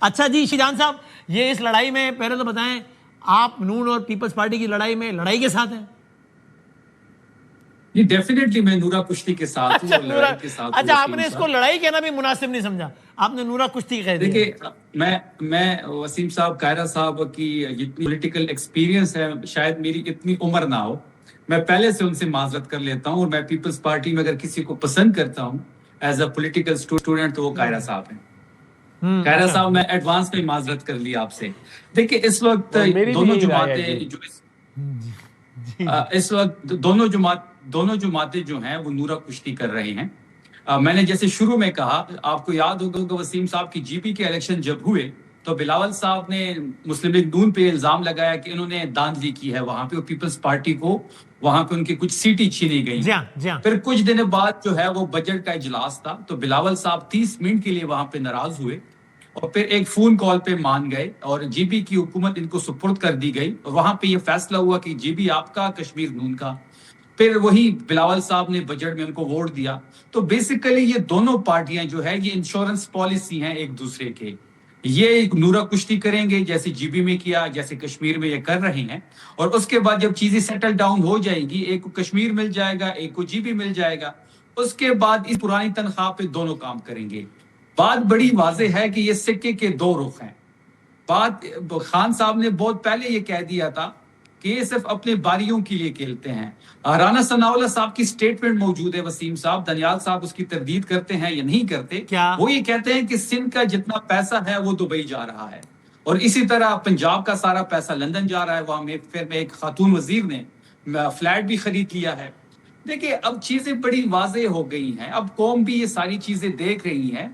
اچھا جی شیجان صاحب، یہ اس لڑائی میں پہلے تو بتائیں آپ نون اور پیپلز پارٹی کی لڑائی میں لڑائی کے ساتھ ہیں؟ یہ ڈیفینیٹلی میں نورا کشتی کے ساتھ ہوں اور لڑائی کے ساتھ ہوں۔ اچھا آپ نے اس کو لڑائی کہنا بھی مناسب نہیں سمجھا، آپ نے نورا کشتی کہہ دیا۔ دیکھیں میں وسیم صاحب، قاہرہ صاحب کی جتنی پولیٹیکل ایکسپیرینس ہے شاید میری اتنی عمر نہ ہو، میں پہلے سے ان سے معذرت کر لیتا ہوں، اور میں پیپلز پارٹی میں اگر کسی کو پسند کرتا ہوں ایز اے پولیٹیکل اسٹوڈنٹ تو وہ قاہرہ صاحب ہیں۔ قاہرہ صاحب میں ایڈوانس میں معذرت کر لی آپ سے۔ دیکھیں اس وقت دونوں جماعتیں جو ہیں وہ نورا کشتی کر رہے ہیں۔ میں نے جیسے شروع میں کہا، آپ کو یاد ہوگا وسیم صاحب کی جی پی کے الیکشن جب ہوئے تو بلاول صاحب نے مسلم لیگ نون پہ الزام لگایا کہ انہوں نے داندلی کی ہے وہاں پہ، اور پیپلز پارٹی کو وہاں پہ ان کی کچھ سیٹیں چھینی گئی۔ پھر کچھ دن بعد جو ہے وہ بجٹ کا اجلاس تھا تو بلاول صاحب 30 منٹ کے لیے وہاں پہ ناراض ہوئے اور پھر ایک فون کال پہ مان گئے اور جی بی کی حکومت ان کو سپرد کر دی گئی، اور وہاں پہ یہ فیصلہ ہوا کہ جی بی آپ کا، کشمیر نون کا۔ پھر وہی بلاول صاحب نے بجٹ میں ان کو ووٹ دیا۔ تو بیسیکلی یہ دونوں پارٹیاں جو ہے یہ انشورنس پالیسی ہیں ایک دوسرے کے، یہ نورا کشتی کریں گے جیسے جی بی میں کیا، جیسے کشمیر میں یہ کر رہے ہیں، اور اس کے بعد جب چیزیں سیٹل ڈاؤن ہو جائے گی، ایک کو کشمیر مل جائے گا، ایک کو جی بی مل جائے گا، اس کے بعد اس پرانی تنخواہ پہ دونوں کام کریں گے۔ بات بڑی واضح ہے کہ یہ سکے کے دو رخ ہیں۔ بات خان صاحب نے بہت پہلے یہ کہہ دیا تھا کہ یہ صرف اپنے باریوں کے لیے کھیلتے ہیں۔ رانا ثناء اللہ صاحب کی سٹیٹمنٹ موجود ہے وسیم صاحب، دنیال صاحب اس کی تردید کرتے ہیں یا نہیں کرتے، وہ یہ کہتے ہیں کہ سندھ کا جتنا پیسہ ہے وہ دبئی جا رہا ہے، اور اسی طرح پنجاب کا سارا پیسہ لندن جا رہا ہے، وہاں میں پھر ایک خاتون وزیر نے فلیٹ بھی خرید لیا ہے۔ دیکھیں اب چیزیں بڑی واضح ہو گئی ہیں، اب قوم بھی یہ ساری چیزیں دیکھ رہی ہیں۔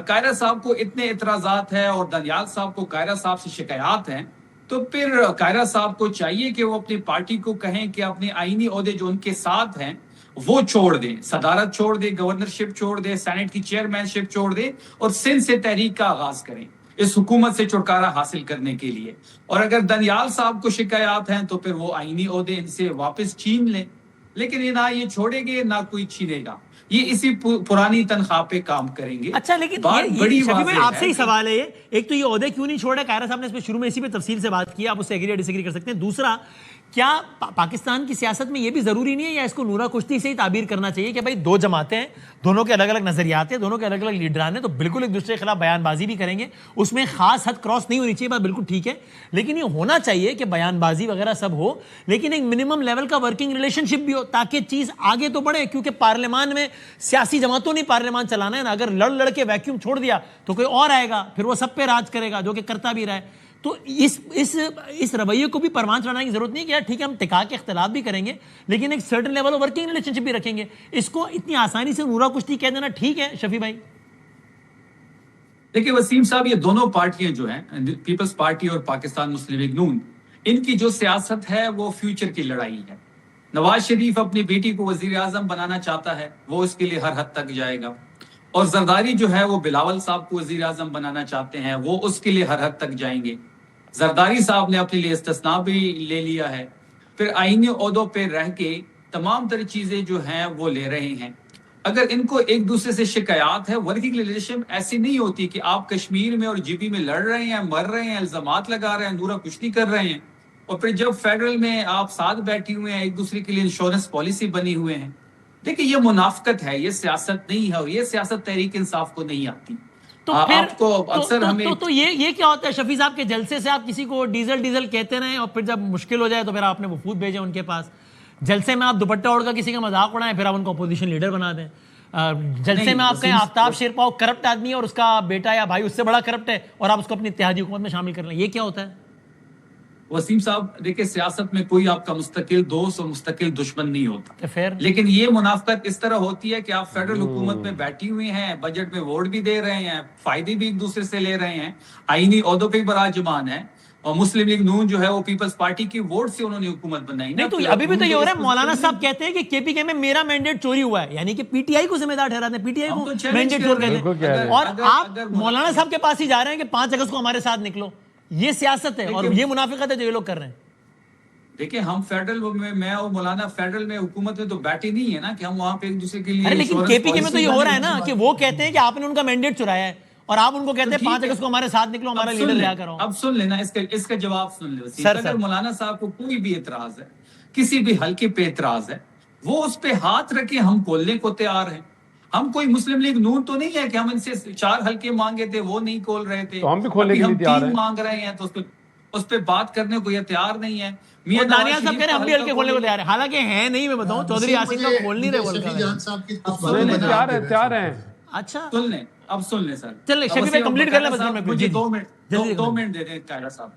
قاہرہ صاحب کو اتنے اعتراضات ہیں اور دنیال صاحب کو قاہرہ صاحب سے شکایات ہیں، تو پھر قاہرہ صاحب کو چاہیے کہ وہ اپنی پارٹی کو کہیں کہ اپنے آئینی عہدے جو ان کے ساتھ ہیں وہ چھوڑ دیں، صدارت چھوڑ دیں، گورنرشپ چھوڑ دیں، سینٹ کی چیئرمین شپ چھوڑ دیں، اور سندھ سے تحریک کا آغاز کریں اس حکومت سے چھٹکارا حاصل کرنے کے لیے۔ اور اگر دنیال صاحب کو شکایات ہیں تو پھر وہ آئینی عہدے ان سے واپس چھین لیں، لیکن یہ نہ یہ چھوڑیں گے نہ کوئی چھینے گا، یہ اسی پرانی تنخواہ پہ کام کریں گے۔ اچھا لیکن شفیع بھائی آپ سے ہی سوال ہے، ایک تو یہ عہدے کیوں نہیں چھوڑے، قاہرہ صاحب نے اس پہ شروع میں اسی پہ تفصیل سے بات کی، آپ اس سے ایگری یا ڈس ایگری کر سکتے ہیں۔ دوسرا، کیا پاکستان کی سیاست میں یہ بھی ضروری نہیں ہے یا اس کو نورا کشتی سے ہی تعبیر کرنا چاہیے کہ بھائی دو جماعتیں ہیں، دونوں کے الگ الگ نظریات ہیں، دونوں کے الگ الگ لیڈران ہیں، تو بالکل ایک دوسرے کے خلاف بیان بازی بھی کریں گے، اس میں خاص حد کراس نہیں ہونی چاہیے، بات بالکل ٹھیک ہے، لیکن یہ ہونا چاہیے کہ بیان بازی وغیرہ سب ہو، لیکن ایک منیمم لیول کا ورکنگ ریلیشن شپ بھی ہو تاکہ چیز آگے تو بڑھے، کیونکہ پارلیمان میں سیاسی جماعتوں نے پارلیمان چلانا ہے نا، اگر لڑ کے ویکیوم چھوڑ دیا تو کوئی اور آئے گا، پھر وہ سب پہ راج کرے گا جو کہ کرتا بھی رہا ہے۔ تو اس رویے کو بھی پروان چڑھانے کی ضرورت نہیں کہ یار ٹھیک ہے ہم ٹکا کے اختلاف بھی کریں گے لیکن ایک certain level of working relationship بھی رکھیں گے، اس کو اتنی آسانی سے نورا کشتی کہہ دینا ٹھیک ہے شفیع بھائی؟ دیکھیں وسیم صاحب، یہ دونوں پارٹیاں جو ہیں پیپلز پارٹی اور پاکستان مسلم لیگ نون، ان کی جو سیاست ہے وہ فیوچر کی لڑائی ہے۔ نواز شریف اپنی بیٹی کو وزیر اعظم بنانا چاہتا ہے، وہ اس کے لیے ہر حد تک جائے گا، اور زرداری جو ہے وہ بلاول صاحب کو وزیر اعظم بنانا چاہتے ہیں، وہ اس کے لیے ہر حد تک جائیں گے۔ زرداری صاحب نے اپنے لیے استثناء بھی لے لیا ہے، پھر آئینی عہدوں پہ رہ کے تمام تر چیزیں جو ہیں وہ لے رہے ہیں۔ اگر ان کو ایک دوسرے سے شکایات ہے، ورکنگ ریلیشن ایسی نہیں ہوتی کہ آپ کشمیر میں اور جی بی میں لڑ رہے ہیں، مر رہے ہیں، الزامات لگا رہے ہیں، نورا کشتی کر رہے ہیں، اور پھر جب فیڈرل میں آپ ساتھ بیٹھے ہوئے ہیں، ایک دوسرے کے لیے انشورنس پالیسی بنی ہوئے ہیں۔ دیکھیں یہ منافقت ہے، یہ سیاست نہیں ہے، اور یہ سیاست تحریک انصاف کو نہیں آتی۔ تو یہ کیا ہوتا ہے شفیع صاحب کے جلسے سے آپ کسی کو ڈیزل کہتے رہیں اور پھر جب مشکل ہو جائے تو پھر آپ نے وفود بھیجے ان کے پاس، جلسے میں آپ دوپٹہ اوڑھ کر کسی کا مذاق اڑائیں پھر آپ ان کو اپوزیشن لیڈر بنا دیں، جلسے میں آپ کہیں آفتاب شیرپا کرپٹ آدمی ہے اور اس کا بیٹا یا بھائی اس سے بڑا کرپٹ ہے اور آپ اس کو اپنی اتحادی حکومت میں شامل کر لیں، یہ کیا ہوتا ہے؟ وسیم صاحب دیکھیں سیاست میں کوئی آپ کا مستقل دوست اور مستقل دشمن نہیں ہوتا، لیکن یہ منافقت اس طرح ہوتی ہے کہ آپ فیڈرل حکومت میں بیٹھی ہوئی ہیں، بجٹ میں ووٹ بھی دے رہے ہیں، فائدے بھی ایک دوسرے سے لے رہے ہیں، آئینی عہدوں پہ براجمان ہیں، اور مسلم لیگ نون جو ہے وہ پیپلز پارٹی کی ووٹ سے انہوں نے حکومت بنائی۔ نہیں تو ابھی بھی تو یہ ہو رہا ہے، مولانا صاحب کہتے ہیں کہ کے پی کے میں میرا مینڈیٹ چوری ہوا ہے، یعنی کہ پی ٹی آئی کو ذمہ دار ٹھہراتے ہیں، پی ٹی آئی کو مینڈیٹ چور کہتے ہیں، اور آپ مولانا صاحب کے پاس ہی جا رہے ہیں کہ 5 اگست کو ہمارے ساتھ نکلو، یہ سیاست ہے اور یہ منافقت ہے جو یہ لوگ کر رہے ہیں۔ دیکھیں ہم فیڈرل میں اور مولانا فیڈرل میں حکومت میں تو بیٹھے نہیں ہے نا کہ ہم وہاں پہ ایک دوسرے کے لیے، لیکن کے پی کے میں تو یہ ہو رہا ہے نا کہ وہ کہتے ہیں کہ آپ نے ان کا مینڈیٹ چرایا ہے اور آپ ان کو کہتے ہیں 5 اگست کو ہمارے ساتھ نکلو, ہمارا لیڈر لیا کرو. اب سن لینا اس کا جواب سن لے. اگر مولانا صاحب کو کوئی بھی اعتراض ہے, کسی بھی حلقے پہ اعتراض ہے, وہ اس پہ ہاتھ رکھے, ہم کھولنے کو تیار ہیں. ہم کوئی مسلم لیگ نون تو نہیں ہے کہ ہم ان سے 4 حلقے مانگے تھے وہ نہیں کھول رہے تھے, ہم بھی کھولنے کے لیے تیار ہیں. 3 مانگ رہے ہیں تو اس پہ بات کرنے کو یہ تیار نہیں ہے. میاں دانیال صاحب کہہ رہے ہیں ہم بھی حلقے کھولنے کو تیار ہیں, حالانکہ ہیں نہیں. میں بتاؤں چودھری یاسین کا کھول نہیں رہے. تیار ہیں. اچھا سن لیں, اب سن لیں سر. چلیں شفیع بھائی کمپلیٹ کر لیں, مجھے 2 منٹ دے دیں قائرہ صاحب.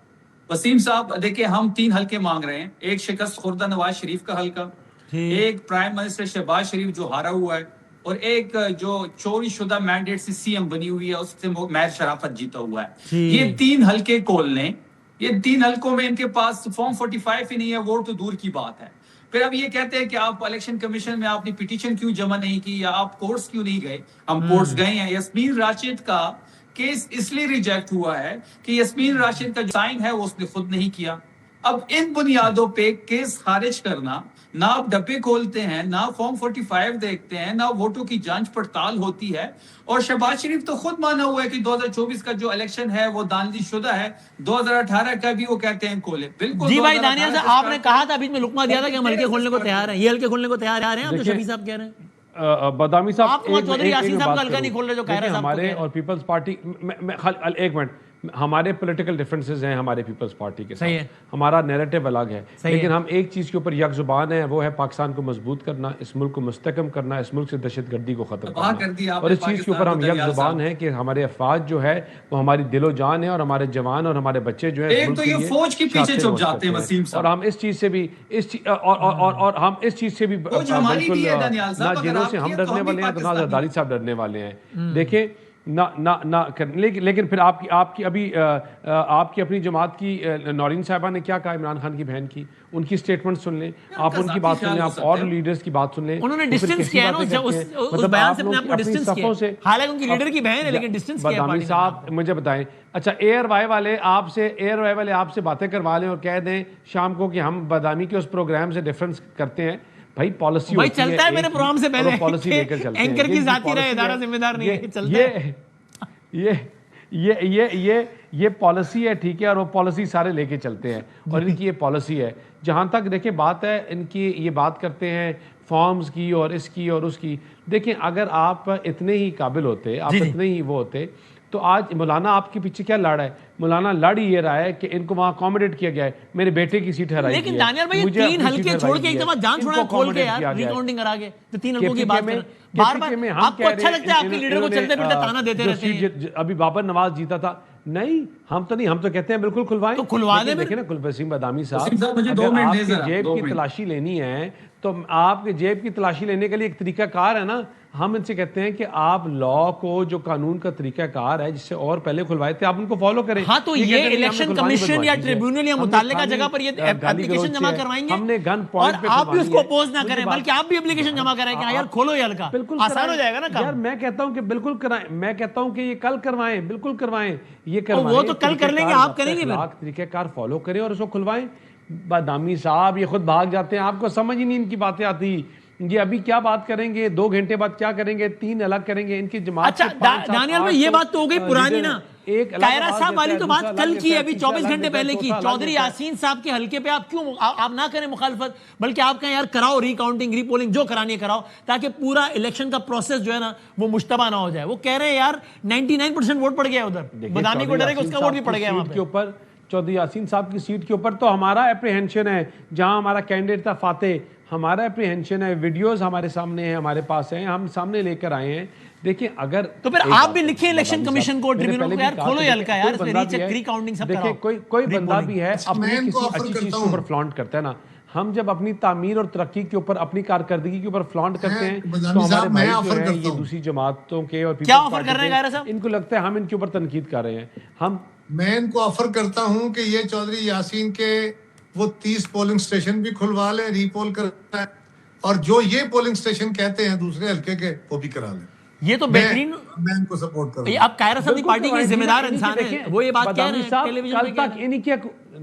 وسیم صاحب دیکھیں, ہم 3 حلقے مانگ رہے ہیں. ایک شکست خوردہ نواز شریف کا حلقہ, ایک پرائم منسٹر شہباز شریف جو ہارا ہوا ہے, اور ایک جو چوری شدہ مینڈیٹ سے سی ایم بنی ہوئی ہے, اس سے مہر شرافت جیتا ہوا ہے. یہ 3 حلقے کھول لیں. یہ 3 حلقوں میں ان کے پاس فارم 45 ہی نہیں ہے, ووٹ تو دور کی بات ہے. پھر اب یہ کہتے ہیں کہ آپ الیکشن کمیشن میں آپ نے پیٹیشن کیوں جمع نہیں کی, یا آپ کورٹس کیوں نہیں گئے. ہم کورٹس گئے ہیں. یاسمین راشد کا کیس اس لیے ریجیکٹ ہوا ہے کہ یاسمین راشد کا جو سائن ہے وہ اس نے خود نہیں کیا. اب ان بنیادوں پہ کیس خارج کرنا, نہ آپ ڈبے کھولتے ہیں, نہ فارم 45 دیکھتے ہیں, نہ ووٹوں کی جانچ پڑتال ہوتی ہے. اور شہباز شریف تو خود مانا ہوا ہے کہ 2024 کا جو الیکشن ہے وہ دھاندلی شدہ ہے. 2018 کا بھی وہ کہتے ہیں کھولے. بالکل جی بھائی دانیال صاحب, آپ نے کہا تھا بیچ میں لقمہ دیا تھا کہ ہم حلقے کھولنے کو تیار ہیں. یہ حلقے کھولنے کو تیار ہیں, ہم تو شفیع صاحب کہہ رہے ہیں. بادامی صاحب, آپ چودھری یاسین صاحب کا حلقہ نہیں کھول رہے جو قائرہ صاحب ہمارے اور پیپلز پارٹی, ایک منٹ, ہمارے پولیٹیکل ڈیفرنسز ہیں ہمارے پیپلز پارٹی کے ساتھ, ہمارا نیریٹو الگ ہے, لیکن ہم ایک چیز کے اوپر یک زبان ہیں, وہ ہے پاکستان کو مضبوط کرنا, اس ملک کو مستحکم کرنا, اس ملک سے دہشت گردی کو ختم کرنا. اور اس چیز کے اوپر ہم یک زبان ہیں کہ ہمارے افواج جو ہے وہ ہماری دل و جان ہے, اور ہمارے جوان اور ہمارے بچے جو ہیں تو یہ فوج کے پیچھے چھپ جاتے ہیں وسیم صاحب. اور ہم اس چیز سے بھی اور ہم اس چیز سے بھی بالکل نہ جنہوں سے ہم ڈرنے والے ہیں تو نہ زرداری صاحب ڈرنے والے ہیں. دیکھیں نہ لیکن پھر آپ کی ابھی آپ کی اپنی جماعت کی نورین صاحبہ نے کیا کہا عمران خان کی بہن کی, ان کی سٹیٹمنٹ سن لیں, آپ ان کی بات سن لیں, آپ اور لیڈرز کی بات سن لیں. انہوں نے ڈسٹنس کیا ہے نا, اس بیان سے اپنے آپ کو ڈسٹنس کیا, حالانکہ ان کی لیڈر کی بہن ہے لیکن ڈسٹنس کیا ہے. بادامی صاحب مجھے بتائیں, اچھا ایئر وائی والے آپ سے باتیں کروا لیں اور کہہ دیں شام کو کہ ہم بادامی کے اس پروگرام سے ڈیفرنس کرتے ہیں. بھائی پالیسی بھائی چلتا ہے میرے پروگرام سے پہلے, پالیسی لے کر چلتے ہیں. اینکر کی ذاتی رائے ادارہ ذمہ دار نہیں ہے, چلتا ہے. یہ پالیسی ہے, ٹھیک ہے, اور وہ پالیسی سارے لے کے چلتے ہیں, اور ان کی یہ پالیسی ہے. جہاں تک دیکھیں بات ہے ان کی, یہ بات کرتے ہیں فارمز کی اور اس کی اور اس کی. دیکھیں اگر آپ اتنے ہی قابل ہوتے, آپ اتنے ہی وہ ہوتے, تو آج مولانا آپ کے پیچھے کیا لڑ ہے. مولانا لڑ یہ رہا ہے کہ ان کو وہاں اکوموڈیٹ کیا گیا ہے, میرے بیٹے کی سیٹ ہرائی. لیکن دانیال بھائی 3 حلقے چھوڑ کے ایک دفعہ جان چھوڑا کھول کے یار ری کاؤنٹنگ کرا کے, تو 3 حلقوں کی بات کر بار بار. آپ کو اچھا لگتا ہے آپ کے لیڈر کو چلتے پھرتے تانا دیتے رہتے ہیں. ابھی بابر نواز جیتا تھا, نہیں ہم تو نہیں, ہم تو کہتے ہیں بالکل کھلوائیں, تو کھلوا دیں. دیکھیں نا وسیم بادامی صاحب, اگر آپ کی جیب کی تلاشی لینی ہے تو آپ کی جیب کی تلاشی لینے کے لیے ایک طریقہ کار ہے نا. ہم ان سے کہتے ہیں کہ آپ لا کو, جو قانون کا طریقہ کار ہے جس سے اور پہلے کھلوائے تھے, آپ ان کو فالو کریں. ہاں تو یہ الیکشن کمیشن یا ٹریبیونل یا متعلقہ جگہ پر یہ اپلیکیشن جمع کروائیں گے, ہم نے گن پوائنٹ اور آپ بھی اس کو اپوز نہ کریں بلکہ آپ بھی اپلیکیشن جمع کریں کہ یار کھولو یہ حلقہ, بالکل آسان ہو جائے گا نا کام. یار میں کہتا ہوں کہ بالکل کرائیں, میں کہتا ہوں کہ یہ کل کروائیں, بالکل کروائیں, یہ کروائیں. وہ تو کل کر لیں گے, آپ کریں گے پھر. طریقہ کار فالو کریں اور اس کو کھلوائیں. بادامی صاحب یہ خود بھاگ جاتے ہیں, آپ کو سمجھ ہی نہیں ان کی باتیں آتی. یہ ابھی کیا بات کریں گے, 2 گھنٹے بعد کیا کریں گے, 3 الگ کریں گے. ان کی جماعت. اچھا دانیال بھائی یہ بات تو ہو گئی پرانی نا, قائرہ صاحب والی تو بات کل کی ہے, ابھی 24 گھنٹے پہلے کی. چودھری یاسین صاحب کے حلقے پہ آپ کیوں آپ نہ کریں مخالفت, بلکہ آپ کہیں یار کراؤ ری کاؤنٹنگ, ری پولنگ, جو کرانی ہے کراؤ, تاکہ پورا الیکشن کا پروسیس جو ہے نا وہ مشتبہ نہ ہو جائے. وہ کہہ رہے ہیں یار 99% ووٹ پڑ گیا ادھر, بادامی کو ڈرے کہ اس کا ووٹ بھی پڑ گیا وہاں پہ. چودھری یاسین صاحب کی سیٹ کے اوپر تو ہمارا اپریہنشن ہے, جہاں ہمارا کینڈیڈیٹ تھا فاتح, ہمارا اپریہنشن ہے, ویڈیوز ہمارے سامنے ہیں, ہمارے پاس ہیں, ہم سامنے لے کر آئے ہیں. دیکھیں اگر تو پھر آپ بھی لکھیں الیکشن کمیشن کو, ٹریبیونل کو, یار کھولو یہ حلقہ, یار اس میں ری چیک ری کاؤنٹنگ سب کراؤ. دیکھیں کوئی بندہ بھی ہے اپنی کسی اچھی چیز کے اوپر فلانٹ کرتا ہے نا, ہم جب اپنی تعمیر اور ترقی کے اوپر, اپنی کارکردگی کے اوپر فلانٹ کرتے ہیں تو ہمارے بھائی جو ہیں یہ دوسری جماعتوں کے اور کیا آفر کر رہے ہیں قائرہ صاحب, ان کو لگتا ہے ہم ان کے اوپر تنقید کر رہے ہیں. میں ان کو آفر کرتا ہوں کہ یہ چودھری یاسین کے وہ 30 پولنگ سٹیشن بھی کھلوا لیں, ری پول کرتا ہے, اور جو یہ پولنگ سٹیشن کہتے ہیں دوسرے حلقے کے وہ بھی کرا لیں. یہ تو بہترین, میں ان کو سپورٹ کروں. اب قائرہ صاحب کی پارٹی کے ذمہ دار انسان ہیں, وہ یہ بات کہہ رہے ہیں ٹیلی ویژن پہ. کل تک انہی کے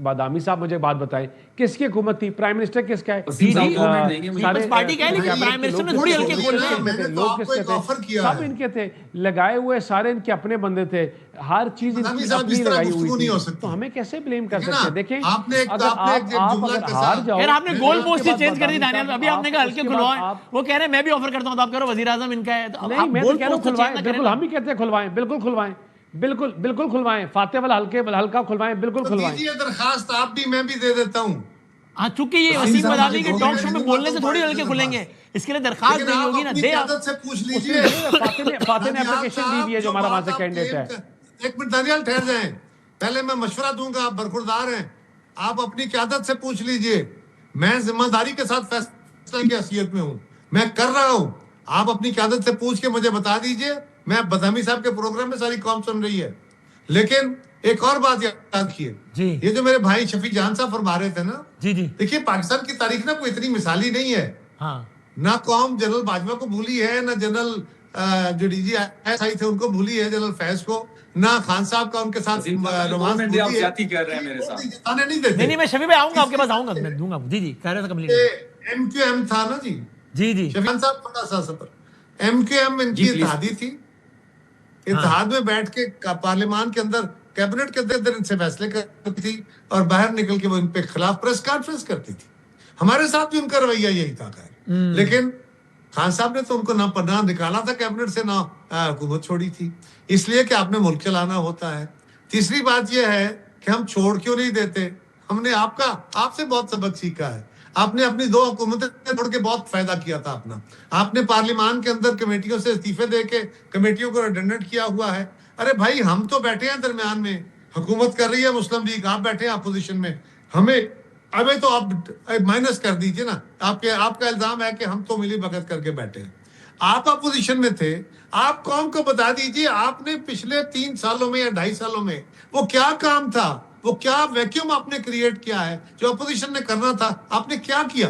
بادامی صاحب مجھے بات بتائیں کس کی حکومت تھی, پرائم منسٹر کس کا ہے؟ پیپلز پارٹی کا ہے, لیکن پرائم منسٹر نے تھوڑی ہلکے کھولنے ہیں. لوگ کس کے تھے؟ سب ان کے تھے, لگائے ہوئے سارے ان کے اپنے بندے تھے, ہر چیز ان کی اپنی لگائی ہوئی تھی, تو ہمیں کیسے بلیم کر سکتے ہیں؟ دیکھیں اگر آپ اگر ہار جاؤ, یار آپ نے گول پوسٹ ہی چینج کر دی دانیال, ابھی آپ نے کہا ہلکے کھلوائیں, وہ کہہ رہے ہیں میں بھی آفر کرتا ہوں, تو آپ کہہ رہے ہو وزیر اعظم ان کا ہے. نہیں, میں تو کہہ رہا ہوں کھلوائیں, بالکل ہم بھی کہتے ہیں کھلوائیں, بالکل کھلوائیں, بالکل کھلوائیں, فاتح والا ہلکا کھلوائیں, بالکل کھلوائیں. دیجیے درخواست آپ بھی, میں بھی دے دیتا ہوں. ہاں, چونکہ یہ وسیم مداوی کے ٹاک شو میں بولنے سے تھوڑی ہلکے کھلیں گے, اس کے لیے درخواست نہیں ہوگی نا, دے آپ سے پوچھ لیجیے. فاتح نے اپلیکیشن دی ہوئی ہے جو ہمارا وہاں سے کینڈیڈیٹ ہے. ایک منٹ دانیال ٹھہر جائیں, پہلے میں مشورہ دوں گا, آپ برخوردار ہیں, آپ اپنی قیادت سے پوچھ لیجئے. میں ذمہ داری کے ساتھ فیصلہ کی حیثیت میں ہوں, میں کر رہا ہوں, آپ اپنی قیادت سے پوچھ کے مجھے بتا دیجئے. میں بدامی صاحب کے پروگرام میں ساری قوم سن رہی ہے, لیکن ایک اور بات یاد کیے, یہ جو میرے بھائی شفیع جان صاحب فرما رہے تھے نا, دیکھیے پاکستان کی تاریخ نا کوئی اتنی مثالی نہیں ہے. نہ قوم جنرل باجوہ کو بھولی ہے, نہ جنرل جو ڈی جی ایس آئی تھے ان کو بھولی ہے, جنرل فیض کو, نہ خان صاحب کا ان کے ساتھ رومانس بھولی ہے. نہیں, میں شفیع بھائی آؤں گا, آپ کے پاس آؤں گا, میں دوں گا. جی کہہ رہے تھے کمپلیٹ. ایم کیو ایم تھا نا جی, شفیع صاحب تھوڑا سا سفر, ایم کیو ایم ان کی اتحادی تھی, اتحاد میں بیٹھ کے پارلیمان کے اندر کیبنٹ کے اندر ان سے فیصلے کرتی تھی, اور باہر نکل کے وہ ان پہ خلاف پریس کانفرنس کرتی تھی. ہمارے ساتھ بھی ان کا رویہ یہی تھا, لیکن خان صاحب نے تو ان کو نہ پناہ نکالا تھا کیبنٹ سے, نہ حکومت چھوڑی تھی, اس لیے کہ آپ نے ملک چلانا ہوتا ہے. تیسری بات یہ ہے کہ ہم چھوڑ کیوں نہیں دیتے, ہم نے آپ سے بہت سبق سیکھا ہے. آپ نے اپنی 2 حکومتیں چھوڑ کے بہت فائدہ کیا تھا اپنا. آپ نے پارلیمان کے اندر کمیٹیوں سے استعفے دے کے کمیٹیوں کو ریڈنڈنٹ کیا ہوا ہے. ارے بھائی, ہم تو بیٹھے ہیں درمیان میں, حکومت کر رہی ہے مسلم لیگ, آپ بیٹھے ہیں اپوزیشن میں, ابھی تو آپ مائنس کر دیجئے نا. آپ کا الزام ہے کہ ہم تو ملی بھگت کر کے بیٹھے ہیں. آپ اپوزیشن میں تھے, آپ قوم کو بتا دیجئے آپ نے پچھلے 3 سالوں میں یا 2.5 سالوں میں وہ کیا کام تھا, وہ کیا ویکیوم آپ نے کریٹ کیا ہے, جو اپوزیشن نے کرنا تھا آپ نے کیا کیا.